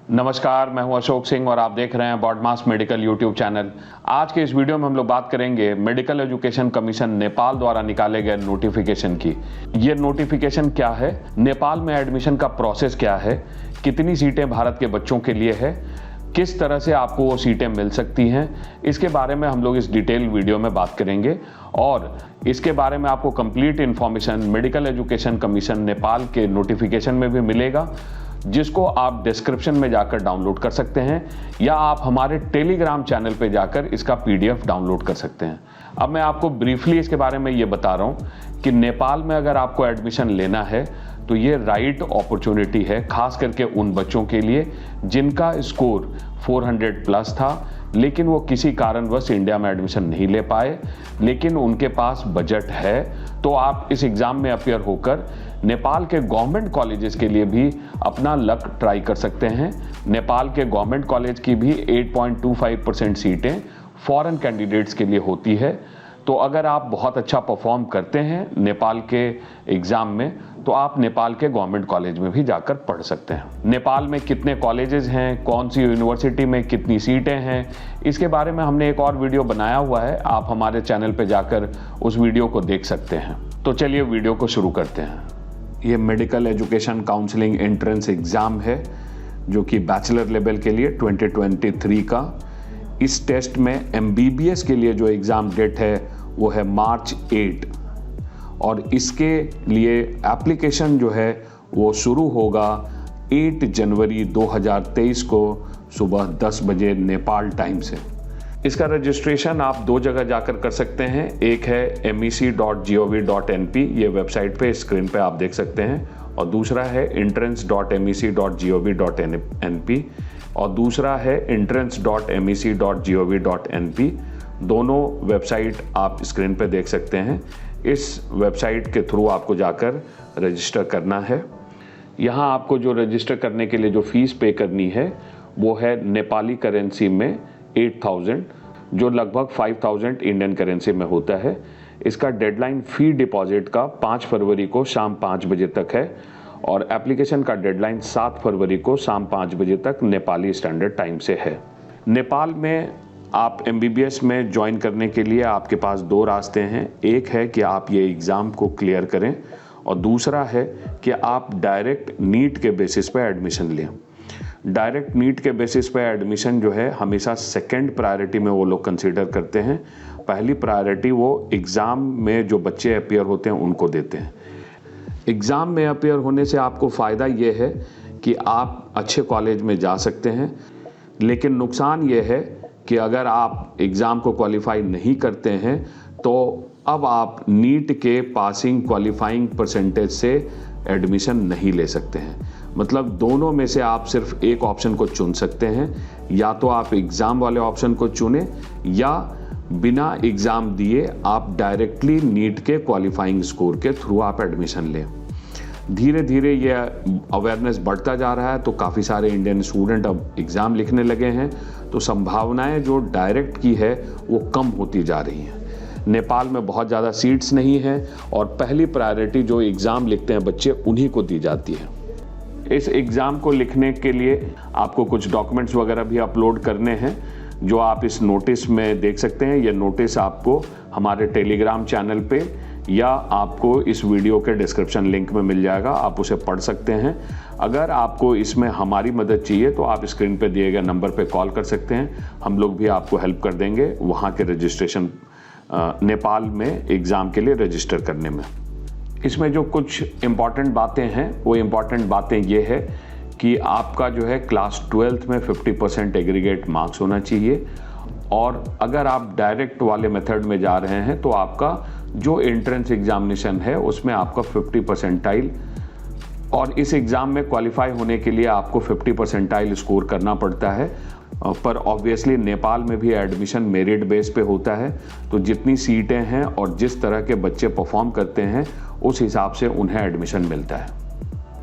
नमस्कार, मैं हूं अशोक सिंह और आप देख रहे हैं बॉडमास मेडिकल यूट्यूब चैनल। आज के इस वीडियो में हम लोग बात करेंगे मेडिकल एजुकेशन कमीशन नेपाल द्वारा निकाले गए नोटिफिकेशन की। ये नोटिफिकेशन क्या है, नेपाल में एडमिशन का प्रोसेस क्या है, कितनी सीटें भारत के बच्चों के लिए है, किस तरह से आपको वो सीटें मिल सकती हैं, इसके बारे में हम लोग इस डिटेल वीडियो में बात करेंगे। और इसके बारे में आपको complete information medical education commission Nepal के नोटिफिकेशन में भी मिलेगा, जिसको आप डिस्क्रिप्शन में जाकर डाउनलोड कर सकते हैं या आप हमारे टेलीग्राम चैनल पे जाकर इसका पीडीएफ डाउनलोड कर सकते हैं। अब मैं आपको ब्रीफली इसके बारे में ये बता रहा हूँ कि नेपाल में अगर आपको एडमिशन लेना है तो ये राइट अपॉर्चुनिटी है, खास करके उन बच्चों के लिए जिनका स्कोर 400 प्लस था लेकिन वो किसी कारणवश इंडिया में एडमिशन नहीं ले पाए, लेकिन उनके पास बजट है, तो आप इस एग्ज़ाम में अपीयर होकर नेपाल के गवर्नमेंट कॉलेजेस के लिए भी अपना लक ट्राई कर सकते हैं। नेपाल के गवर्नमेंट कॉलेज की भी 8.25% सीटें फॉरेन कैंडिडेट्स के लिए होती है। तो अगर आप बहुत अच्छा परफॉर्म करते हैं नेपाल के एग्ज़ाम में तो आप नेपाल के गवर्नमेंट कॉलेज में भी जाकर पढ़ सकते हैं। नेपाल में कितने कॉलेजेस हैं, कौन सी यूनिवर्सिटी में कितनी सीटें हैं, इसके बारे में हमने एक और वीडियो बनाया हुआ है, आप हमारे चैनल पे जाकर उस वीडियो को देख सकते हैं। तो चलिए वीडियो को शुरू करते हैं। ये medical education counselling entrance exam है जो कि बैचलर लेवल के लिए 2023 का। इस टेस्ट में MBBS के लिए जो एग्ज़ाम डेट है वो है March 8 और इसके लिए एप्लीकेशन जो है वो शुरू होगा 8 जनवरी 2023 को सुबह 10 बजे नेपाल टाइम से। इसका रजिस्ट्रेशन आप दो जगह जाकर कर सकते हैं। एक है mec.gov.np, ये वेबसाइट पे स्क्रीन पे आप देख सकते हैं, और दूसरा है entrance.mec.gov.np और दूसरा है entrance.mec.gov.np। दोनों वेबसाइट आप स्क्रीन पे देख सकते हैं। इस वेबसाइट के थ्रू आपको जाकर रजिस्टर करना है। यहाँ आपको जो रजिस्टर करने के लिए जो फीस पे करनी है वो है नेपाली करेंसी में 8,000, जो लगभग 5,000 इंडियन करेंसी में होता है। इसका डेडलाइन फ़ी डिपॉजिट का 5 फरवरी को शाम 5 बजे तक है और एप्लीकेशन का डेडलाइन 7 फरवरी को शाम 5 बजे तक नेपाली स्टैंडर्ड टाइम से है। नेपाल में आप MBBS में ज्वाइन करने के लिए आपके पास दो रास्ते हैं। एक है कि आप ये एग्ज़ाम को क्लियर करें और दूसरा है कि आप डायरेक्ट नीट के बेसिस पे एडमिशन लें। डायरेक्ट नीट के बेसिस पे एडमिशन जो है हमेशा सेकंड प्रायोरिटी में वो लोग कंसीडर करते हैं। पहली प्रायोरिटी वो एग्ज़ाम में जो बच्चे अपीयर होते हैं उनको देते हैं। एग्ज़ाम में अपीयर होने से आपको फ़ायदा ये है कि आप अच्छे कॉलेज में जा सकते हैं, लेकिन नुकसान ये है कि अगर आप एग्ज़ाम को क्वालिफाई नहीं करते हैं तो अब आप नीट के पासिंग क्वालिफाइंग परसेंटेज से एडमिशन नहीं ले सकते हैं। मतलब दोनों में से आप सिर्फ एक ऑप्शन को चुन सकते हैं, या तो आप एग्ज़ाम वाले ऑप्शन को चुनें या बिना एग्ज़ाम दिए आप डायरेक्टली नीट के क्वालिफाइंग स्कोर के थ्रू आप एडमिशन लें। धीरे धीरे ये अवेयरनेस बढ़ता जा रहा है तो काफ़ी सारे इंडियन स्टूडेंट अब एग्ज़ाम लिखने लगे हैं, तो संभावनाएं जो डायरेक्ट की है वो कम होती जा रही हैं। नेपाल में बहुत ज़्यादा सीट्स नहीं हैं और पहली प्रायोरिटी जो एग्ज़ाम लिखते हैं बच्चे उन्हीं को दी जाती है। इस एग्ज़ाम को लिखने के लिए आपको कुछ डॉक्यूमेंट्स वगैरह भी अपलोड करने हैं जो आप इस नोटिस में देख सकते हैं। यह नोटिस आपको हमारे टेलीग्राम चैनल पे या आपको इस वीडियो के डिस्क्रिप्शन लिंक में मिल जाएगा, आप उसे पढ़ सकते हैं। अगर आपको इसमें हमारी मदद चाहिए तो आप स्क्रीन पे दिए गए नंबर पे कॉल कर सकते हैं, हम लोग भी आपको हेल्प कर देंगे वहाँ के रजिस्ट्रेशन नेपाल में एग्ज़ाम के लिए रजिस्टर करने में। इसमें जो कुछ इम्पॉर्टेंट बातें हैं वो इम्पॉर्टेंट बातें ये है कि आपका जो है क्लास 12th में 50% एग्रीगेट मार्क्स होना चाहिए, और अगर आप डायरेक्ट वाले मेथड में जा रहे हैं तो आपका जो एंट्रेंस एग्जामिनेशन है उसमें आपका 50 परसेंटाइल, और इस एग्ज़ाम में क्वालिफाई होने के लिए आपको 50 परसेंटाइल स्कोर करना पड़ता है। पर ऑब्वियसली नेपाल में भी एडमिशन मेरिट बेस पे होता है, तो जितनी सीटें हैं और जिस तरह के बच्चे परफॉर्म करते हैं उस हिसाब से उन्हें एडमिशन मिलता है।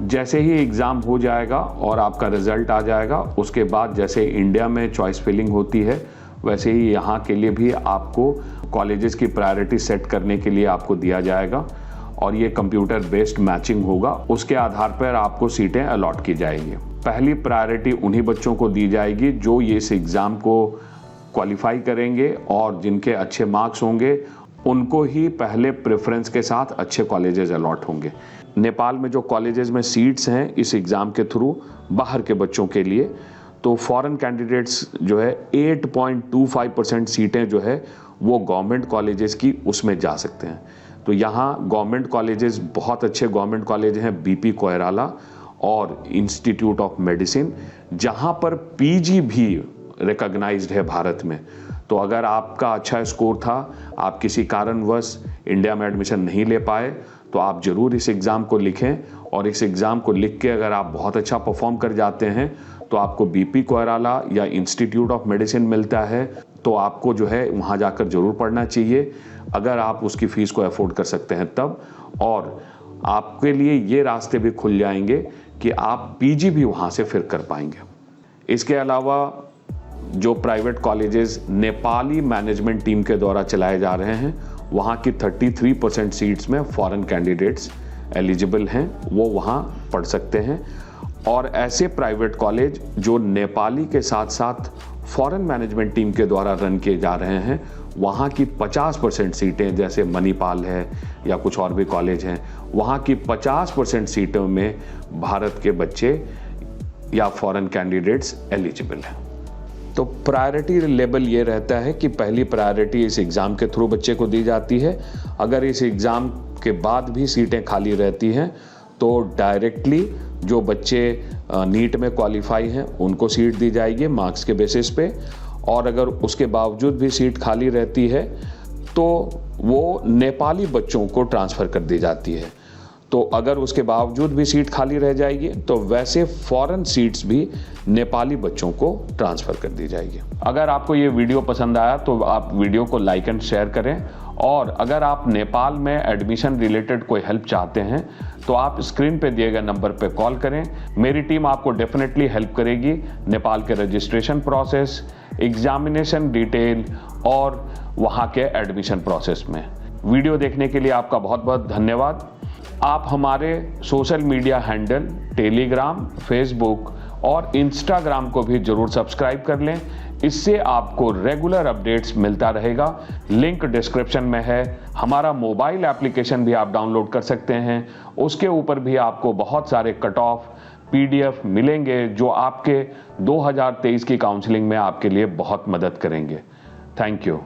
जैसे ही एग्ज़ाम हो जाएगा और आपका रिज़ल्ट आ जाएगा, उसके बाद जैसे इंडिया में चॉइस फिलिंग होती है वैसे ही यहाँ के लिए भी आपको कॉलेजेस की प्रायोरिटी सेट करने के लिए आपको दिया जाएगा और ये कंप्यूटर बेस्ड मैचिंग होगा, उसके आधार पर आपको सीटें अलॉट की जाएंगी। पहली प्रायोरिटी उन्हीं बच्चों को दी जाएगी जो ये इस एग्ज़ाम को क्वालिफाई करेंगे और जिनके अच्छे मार्क्स होंगे उनको ही पहले प्रेफरेंस के साथ अच्छे कॉलेजेस अलॉट होंगे। नेपाल में जो कॉलेजेस में सीट्स हैं इस एग्ज़ाम के थ्रू बाहर के बच्चों के लिए, तो फॉरेन कैंडिडेट्स जो है 8.25% सीटें जो है वो गवर्नमेंट कॉलेजेस की उसमें जा सकते हैं। तो यहाँ गवर्नमेंट कॉलेजेस बहुत अच्छे गवर्नमेंट कॉलेज हैं, बीपी कोइराला और इंस्टीट्यूट ऑफ मेडिसिन, जहाँ पर पीजी भी रिकॉग्नाइज्ड है भारत में। तो अगर आपका अच्छा स्कोर था, आप किसी कारणवश इंडिया में एडमिशन नहीं ले पाए, तो आप ज़रूर इस एग्ज़ाम को लिखें और इस एग्ज़ाम को लिख के अगर आप बहुत अच्छा परफॉर्म कर जाते हैं तो आपको बीपी कोइराला या इंस्टीट्यूट ऑफ मेडिसिन मिलता है। तो आपको जो है वहाँ जाकर ज़रूर पढ़ना चाहिए अगर आप उसकी फ़ीस को अफोर्ड कर सकते हैं तब, और आपके लिए ये रास्ते भी खुल जाएंगे कि आप पीजी भी वहाँ से फिर कर पाएंगे। इसके अलावा जो private colleges Nepali management team के द्वारा चलाए जा रहे हैं, वहाँ की 33% सीट्स में फॉरेन कैंडिडेट्स एलिजिबल हैं, वो वहाँ पढ़ सकते हैं। और ऐसे प्राइवेट कॉलेज जो नेपाली के साथ साथ फॉरेन मैनेजमेंट टीम के द्वारा रन किए जा रहे हैं, वहाँ की 50% सीटें, जैसे मणिपाल है या कुछ और भी कॉलेज हैं, वहाँ की 50% सीटों में भारत के बच्चे या फॉरेन कैंडिडेट्स एलिजिबल हैं। तो प्रायोरिटी लेवल ये रहता है कि पहली प्रायोरिटी इस एग्ज़ाम के थ्रू बच्चे को दी जाती है। अगर इस एग्ज़ाम के बाद भी सीटें खाली रहती हैं तो डायरेक्टली जो बच्चे नीट में क्वालिफाई हैं उनको सीट दी जाएगी मार्क्स के बेसिस पे, और अगर उसके बावजूद भी सीट खाली रहती है तो वो नेपाली बच्चों को ट्रांसफ़र कर दी जाती है। तो अगर उसके बावजूद भी सीट खाली रह जाएगी तो वैसे फॉरेन सीट्स भी नेपाली बच्चों को ट्रांसफ़र कर दी जाएगी। अगर आपको ये वीडियो पसंद आया तो आप वीडियो को लाइक एंड शेयर करें, और अगर आप नेपाल में एडमिशन रिलेटेड कोई हेल्प चाहते हैं तो आप स्क्रीन पे दिए गए नंबर पे कॉल करें। मेरी टीम आपको डेफिनेटली हेल्प करेगी नेपाल के रजिस्ट्रेशन प्रोसेस, एग्जामिनेशन डिटेल और वहाँ के एडमिशन प्रोसेस में। वीडियो देखने के लिए आपका बहुत बहुत धन्यवाद। आप हमारे social media handle Telegram, Facebook और इंस्टाग्राम को भी जरूर सब्सक्राइब कर लें, इससे आपको रेगुलर अपडेट्स मिलता रहेगा। लिंक डिस्क्रिप्शन में है। हमारा मोबाइल एप्लीकेशन भी आप डाउनलोड कर सकते हैं, उसके ऊपर भी आपको बहुत सारे कट ऑफ PDF मिलेंगे जो आपके 2023 की काउंसलिंग में आपके लिए बहुत मदद करेंगे। Thank you.